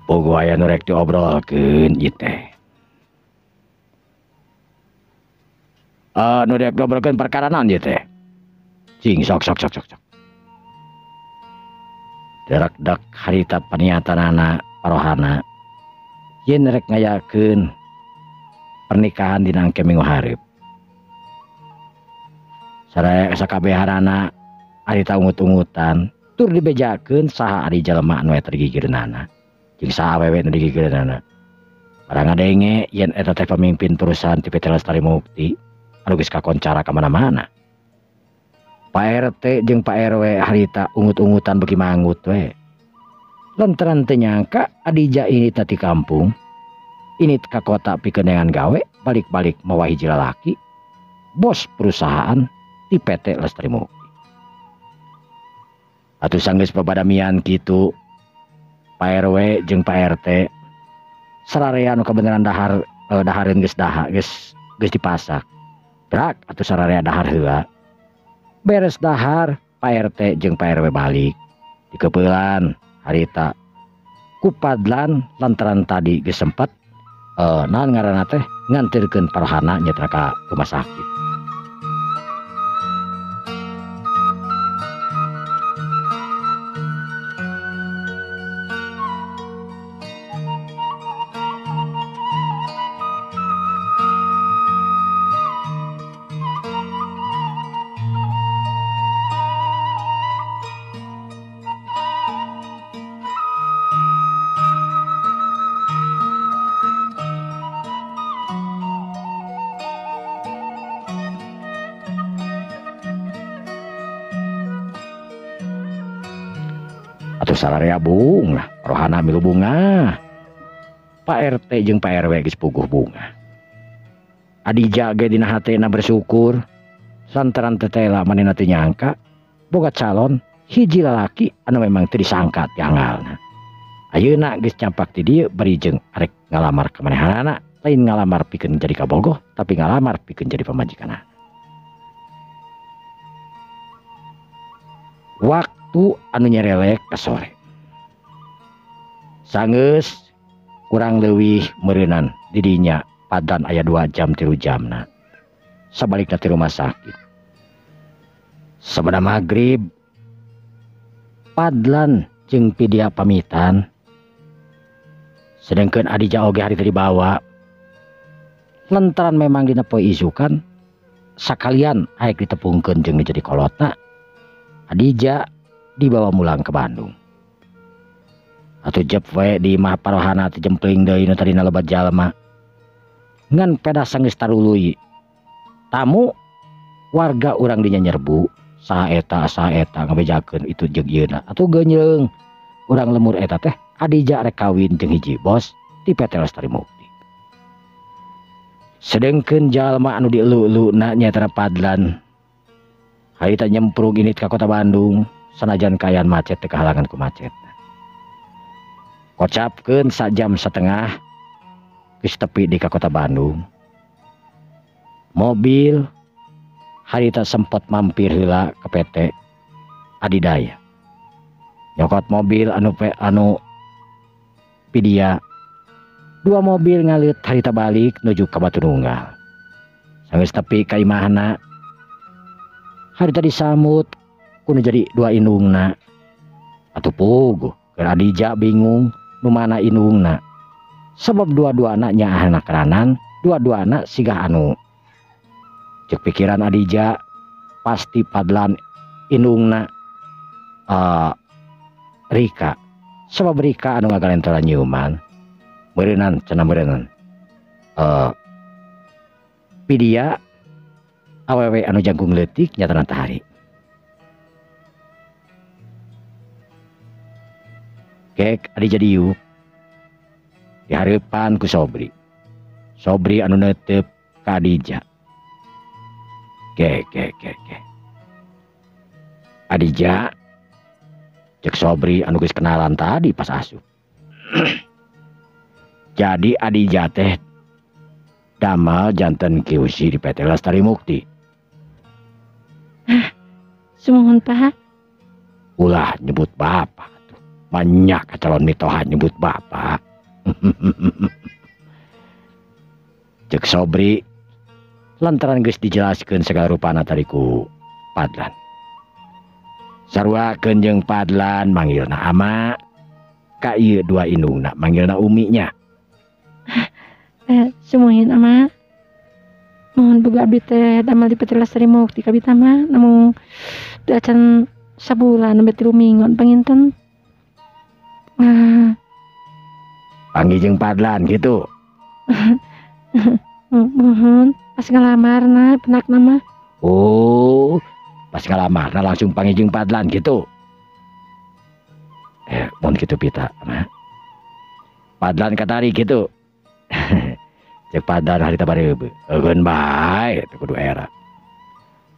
Bogo aya nu rek diobrolkeun ieu teh. Nu rek diobrolkeun perkara naon ieu teh? Cing sok. Derak-dak harita paniatanana parohana. Yen rek ngayakeun pernikahan dina engke minggu hareup. Sareng sakabeharana harita ungut-ungutan tur dibejakeun saha ari jelema anu eta digigireunana jeung saha awewe nu digigireunana. Barang ngadenge yen eta teh pamimpin perusahaan ti PT Lestari Mukti anu geus kakoncara ka mana-mana. Pak RT jeung Pak RW harita ungut-ungutan beuki mangut we. Lantaran teu nyangka adija ini tati kampung, ini ka kota pikeun dengan gawe, balik-balik mawa hiji lalaki, bos perusahaan di PT Lestari Mukti. Atuh sanggeus pabadamian kitu, Pak RW jeung Pak RT sararea anu kabeneran dahareun geus dipasak. Brak atuh sararea dahar heula. Beres dahar, Pak RT jeung Pak RW balik. Dikepeulan harita kupadlan lantaran tadi geus sempet naon ngaranna teh ngantirkeun parohana nyetra ka rumah sakit. Atuh sararea bunga, rohana milu bunga. Pak RT jeung Pak RW geus puguh bunga. Adija ge dina hatena bersyukur lantaran tetela manehna teu nyangka boga calon hiji lalaki anu memang teu disangka ti angalna. Ayeuna geus campak ti dieu bari jeung arek ngalamar ka manehanana, lain ngalamar pikeun jadi kabogoh tapi ngalamar pikeun jadi pamajikanna. Waktu anu nyerelek ke sore. Sanggeus kurang leuwih meureunan di dinya padan aya 2 jam 3 jamna. Sabalikna ti rumah sakit. Sabada magrib padlan jeung Pidia pamitan. Sedengkeun Adija oge harita dibawa. Lantaran memang dina poe isukan sakalian aek ditepungkeun jeung jadi kolotna. Adija dibawa mulang ke Bandung. Atuh jep we di imah parohana teh jempling deui nu tadina loba jalma. Ngan pedas geus tarului. Tamu warga urang dinya nyerbu, saha eta ngabejakeun itu jeung ieuna. Atuh geunyeung urang lemur eta teh Adija rek kawin jeung hiji bos di PT Lestari Mukti. Sedengkeun jalma anu dielu-eluna nyaeta padlan harita nyemprung init ka kota Bandung, sanajan kayan macet teu kahalangan ku macet. Kocapkeun 1,5 jam geus tepi di ka kota Bandung. Mobil harita sempet mampir heula ke PT Adidaya. Nyokot mobil anu Pidia. 2 mobil ngalit harita balik nuju ka Batununggal. Sanggeus tepi ka imahna harita disambut kudu jadi 2 indungna. Atuh puguh keur Adija bingung nu mana indungna. Sebab dua-duana nya anak ranan, dua-duana sigah anu. Cek pikiran Adija pasti padlan indungna Rika. Sebab Rika anu ngagalentoran nyeuman. Meureunan cenah meureunan. Pidia awewe anu jangkung leutik nyatana tahari. cek Adija diuk di harapan ku Sobri anu netep ka Adija. Ke Adija cek Sobri anu geus kenalan tadi pas asup. Jadi Adija teh damel janten QC di PT Lestari Mukti. Sumuhun Pak. Ulah nyebut bapak tuh. Banyak calon mitohan nyebut bapak. Cek Sobri lantaran geus dijelaskeun segala rupana tadi ku Padlan. Sarwakeun jeung Padlan manggilna ama, ka ieu dua indungna manggilna uminya. Sumuhin ama. Mohon boga abdi teh damel di PT Lestari Mukti ka abdi mah namun acan sabulan sampai 3 minggu panginten. Panggil jeung Padlan gitu. Mohon pas ngalamarna penak nama. Oh, pas ngalamarna langsung panggil jeung Padlan gitu. Mun kitu pita mah. Padlan katari gitu. Cek Padlan harita bareubeu. Eueun bae teu kudu era.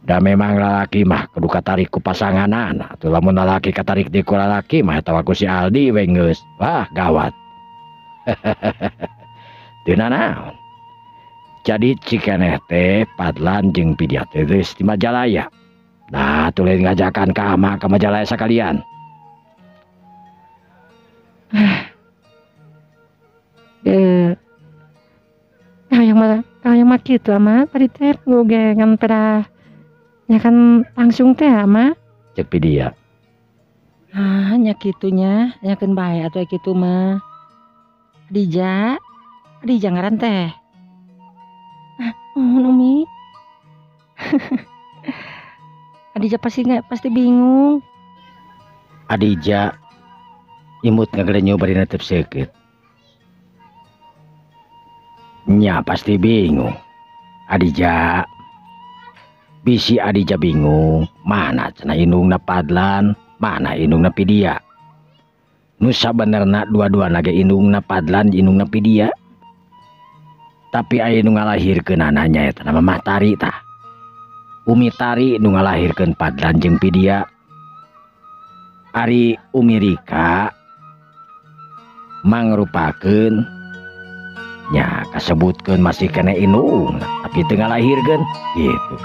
Da memang lalaki mah kudu katarik ku pasanganana. Atuh lamun lalaki katarik di ku lalaki mah eta ku si Aldi we geus. Wah, gawat. Teu nanaon. Jadi cikeneh teh Padlan jeung Pidia teh geus di Majalaya. Nah, tuluy ngajakan ka ama ka Majalaya sakalian. Yang mah gitu ama tadi teh gogengan pada nya kan langsung teh ama. Cek Pidia. Nya kitunya nyakeun bae atuh kitu mah. Adija ngaran teh. Umi. Adija pasti bingung. Adija imut ngagede nyobarin netep seukeut. Nya pasti bingung. Adija bisi Adija bingung mana cenah indungna Padlan, mana indungna Pidia. Nu sabenerna dua-duana ge indungna Padlan, indungna Pidia. Tapi aya nu ngalahirkeun ananya eta nama Mah Tari tah. Umi Tari nu ngalahirkeun Padlan jeung Pidia. Ari Umi Rika mangrupakeun nya kasebutkeun masih kena indung tapi teu ngalahirkeun gitu.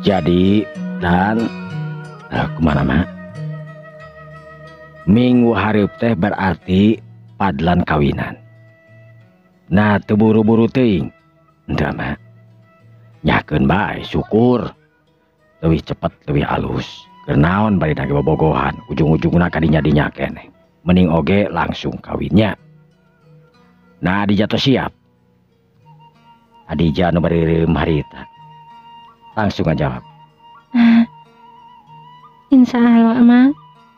Jadi dan kemana mah minggu hareup teh berarti Padlan kawinan. Nah teu buru-buru teuing henteu mah nyakeun bae syukur leuwih cepet leuwih alus keur naon bari lagi bobogohan ujung-ujungna kadinya dinya keneh mending oge langsung kawinnya. Nah Adija teh siap. Adija nu bareureum harita langsung ngajawab. Insya Allah ama.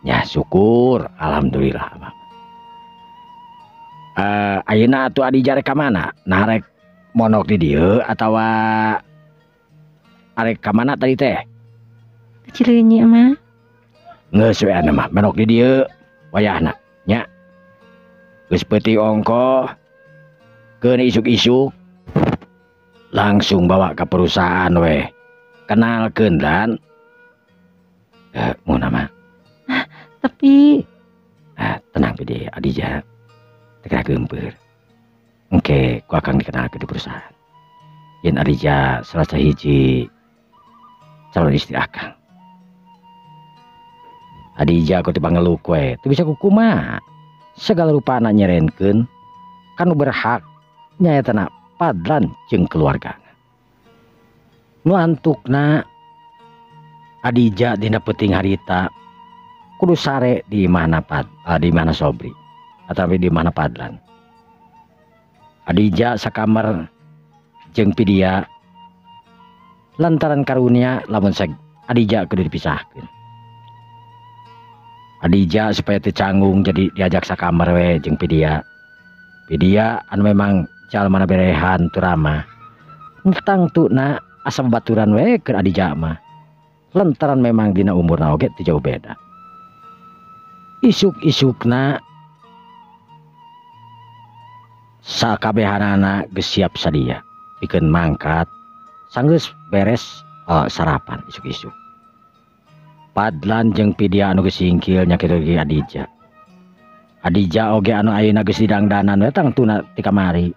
Ya syukur alhamdulillah ama. Ayeuna atuh Adija rek ka mana? Nah rek monok di dieu atawa arek ka mana tadi teh? Cileunyi ama. Geus we mah monok di dieu wayahna nya. Geus peuting ongko keun isuk-isuk langsung bawa ke perusahaan we. Kenalkeun dan mau nama. Tapi tenang Pidi Adija teka gempeur. Engke ku akan dikenalkeun di perusahaan. Yen Adija salah sahiji calon istri akang. Adija ku teu pangeluh we, teu bisa kukumaha. Segala rupana nyerenkeun kanu berhak nyaetana Padlan jeung keluargana. Nu antukna Adija dina peuting harita kudu sare di mana di mana Sobri atau di mana Padlan. Adija sakamar jeung Pidia lantaran karunia lamun Adija kudu dipisahkeun. Adija supaya teu canggung jadi diajak sakamar we jeung Pidia. Pidia anu memang jalma berehan tu ramah. Entang tu na asa babaturan we keur Adija mah. Lantaran memang dina umurna oge teu jauh beda. Isuk-isukna sakabehanana geus siap sadia pikeun mangkat sanggeus beres sarapan isuk-isuk. Padlan jeung Pidia anu geus singkil nya kitu ge Adija. Adija oge anu ayeuna geus didangdanan we tang tuna ti kamari.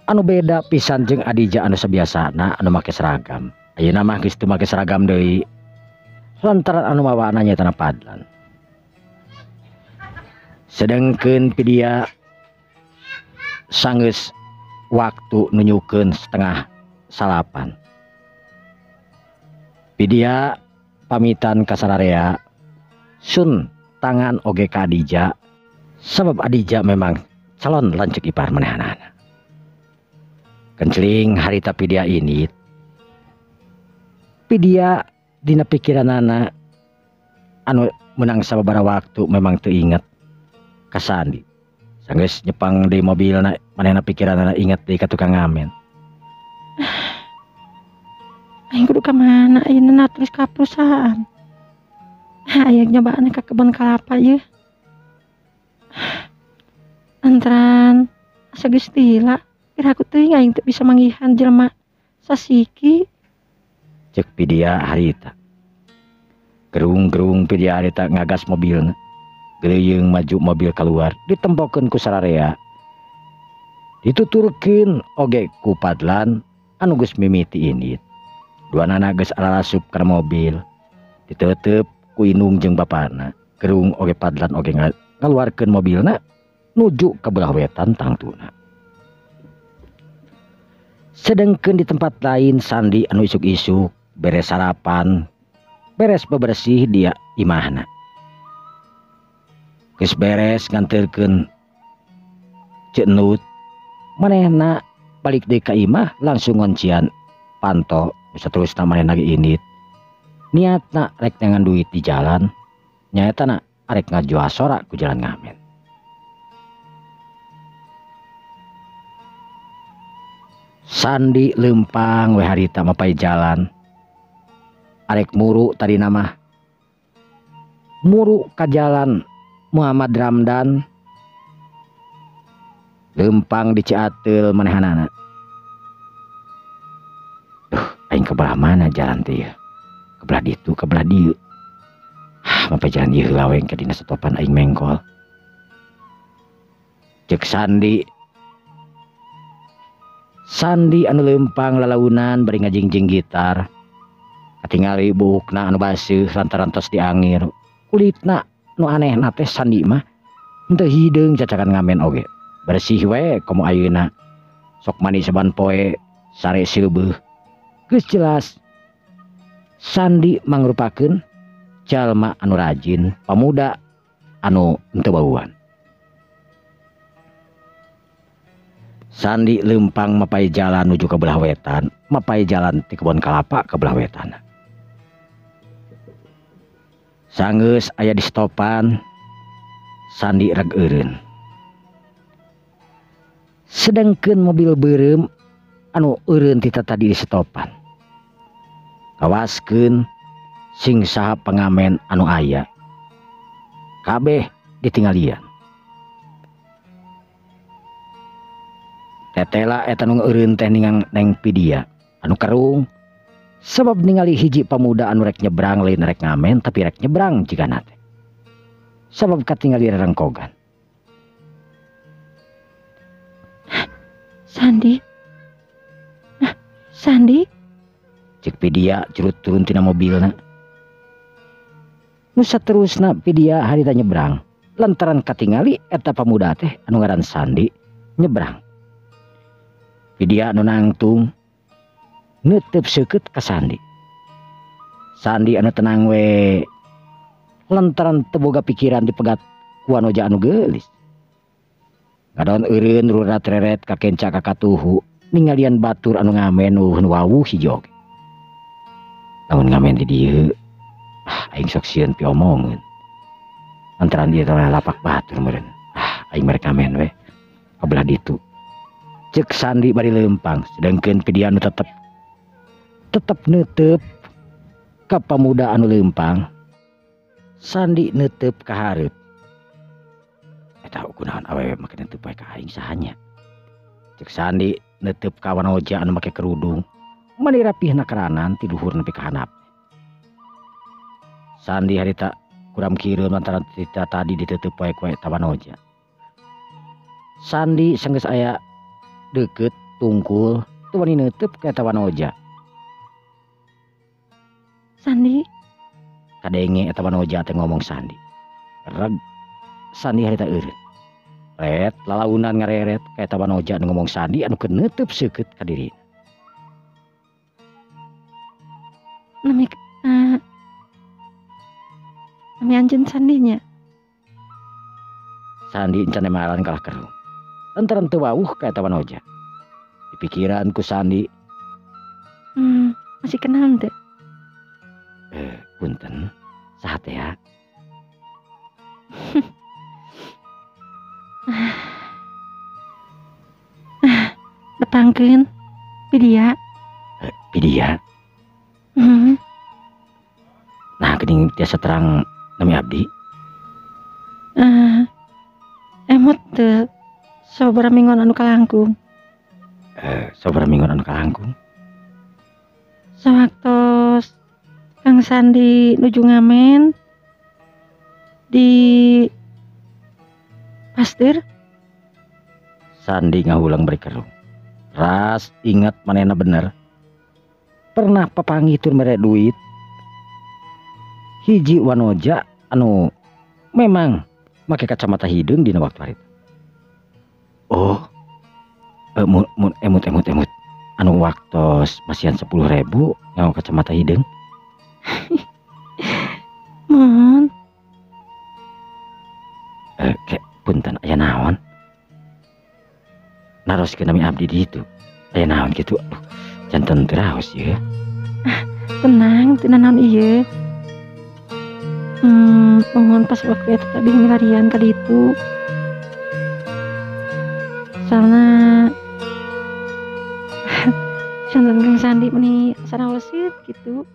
Anu beda pisan jeung Adija anu sabiasana anu make seragam. Ayeuna mah geus teu make seragam deui. Lantaran anu mawana nya tanah Padlan. Sedengkeun Pidia sanggeus waktu nunjukeun setengah salapan. Pidia pamitan ka sararea sun tangan oge ka Adija sabab Adija memang calon lanceuk ipar manehanana. Kenceling harita Pidia ini Pidia dina pikiranana anu menang sababaraha waktu memang teu inget ka Sandi. Sanggeus nyepang di mobilna manehna pikiranana inget deui ka tukang ngamen. Aing kudu ka mana ayeuna terus ka perusahaan. Aya nyobaan ka kebun kelapa ieu. Antran asa geus tila, kira-kira teuing aing teu bisa manggihan jelema sasiki. Cek Pidia harita. Gerung-gerung Pidia harita ngagas mobilna. Geleyeung maju mobil keluar ditempokeun ku sararea. Dituturkeun oge ku Padlan anu geus mimiti ini. Duanana geus alalasup ka mobil. Diteuteup ku indung jeung bapana. Gerung oge Padlan oge ngaluarkeun mobilna nuju ka belah wetan tangtuna. Sedengkeun di tempat lain Sandi anu isuk-isuk beres sarapan, beres bebersih dia imahna. Geus beres nganterkeun Cek Nut, manehna balik deui ka imah langsung ngoncian panto saterusna manehna ge init. Niatna rek nengan duit di jalan, nyaetana arek ngajual sorak ku jalan ngamen. Sandi lempang we harita mapai jalan. Arek muru tadi nama muru ka jalan Muhammad Ramdan. Lempang di Ciateul manehanana. Aing kebelah mana jalan teh ya? Kebelah ditu, kebelah dieu. Mapai jalan ieu heula we ka dina stopan aing mengkol. Cek Sandi. Sandi anu lempang lalaunan bari ngajingjing gitar. Katingali buukna anu baseuh lantaran tos diangir. Kulitna nu anehna teh Sandi mah henteu hideung cacakan ngamen oge. Bersih we komo ayeuna. Sok mani saban poe sare seubeuh. Geus jelas Sandi mangrupakeun jalma anu rajin, pamuda anu henteu bauan. Sandi lempang mapai jalan nuju ke belah wetan, mapai jalan ti kebun kelapa ke belah wetan. Sanggeus aya di stopan, Sandi reg eureun. Sedengkeun mobil beureum anu eureun ti tadi di stopan. Kawaskeun sing saha pengamen anu aya. Kabeh ditinggalian. Tetela eta nu eureun teh ningang Neng Pidia anu kerung sabab ningali hiji pamuda anu rek nyebrang lain rek ngamen tapi rek nyebrang jigana teh. Sabab katingali rerengkogan. Sandi. Sandi. Cek Pidia curut turun tina mobilna. Nu saterusna Pidia harita nyebrang lantaran katingali eta pamuda teh anu ngaran Sandi nyebrang. Pidia anu nangtung neuteup seukeut ka Sandi. Sandi anu tenang we lantaran teu boga pikiran dipegat ku anoja anu geulis. Ngadon eureun rurat reret ka kenca ka katuhu ningalian batur anu ngamen wawuh hiji oge. Namun ngamen di dieu aing sok sieun piomongeun. Lantaran dia teh lapak batur meureun. Aing mereka ngamen we. Kabelah ditu. Cek Sandi bari leumpang, sedangkeun pidian tetep neuteup ka pamuda anu leumpang. Sandi neuteup ka hareup. Eta kunaon awewe make neuteup wae ka aing sahanya. Cek Sandi neuteup ka wanoja anu make kerudung. Mani rapihna karanan ti luhur nepi ka handap. Sandi harita kuram kireum lantaran cerita tadi diteutup wae ku eta wanoja. Sandi sanggeus aya deukeut tungkul teu wani neuteup ka eta wanoja. Sandi, Kadenge eta wanoja teh ngomong Sandi. Reg Sandi harita eureun. Ret lalaunan ngareret ka eta wanoja anu ngomong Sandi anu keur neutup seukeut ka dirina. nami nami anjeun Sandinya. Sandi encan emalan kalah keru. Lantaran teu wawuh ka eta wanoja. Di pikiran ku Sandi, Masih kenal teu? punten, saha teh ya? Datangkeun Pidia. Pidia. Nah, geuning tiasa terang nami abdi. Emot teu sababaraha minggon anu kalangkung. Sabaraha minggon anu kalangkung? Sawaktos Kang Sandi nuju ngamen di Pasteur. Sandi ngahulang bari keru. Ras ingat manehna bener. Pernah papanggih tur mere duit. Hiji wanoja anu memang make kacamata hideung dina waktu harita. Oh, emut. Anu waktos masihan 10.000 nganggo kacamata hideung. Mun Punten aya naon? Naroskeun nami abdi di itu. Aya naon kitu? Aduh, janten teu raos ieu. tenang, teu naon ieu. Mohon pas waktu eta tadi milarian ka ditu. Soalna Santen Kang Sandi meni sareng lesit gitu.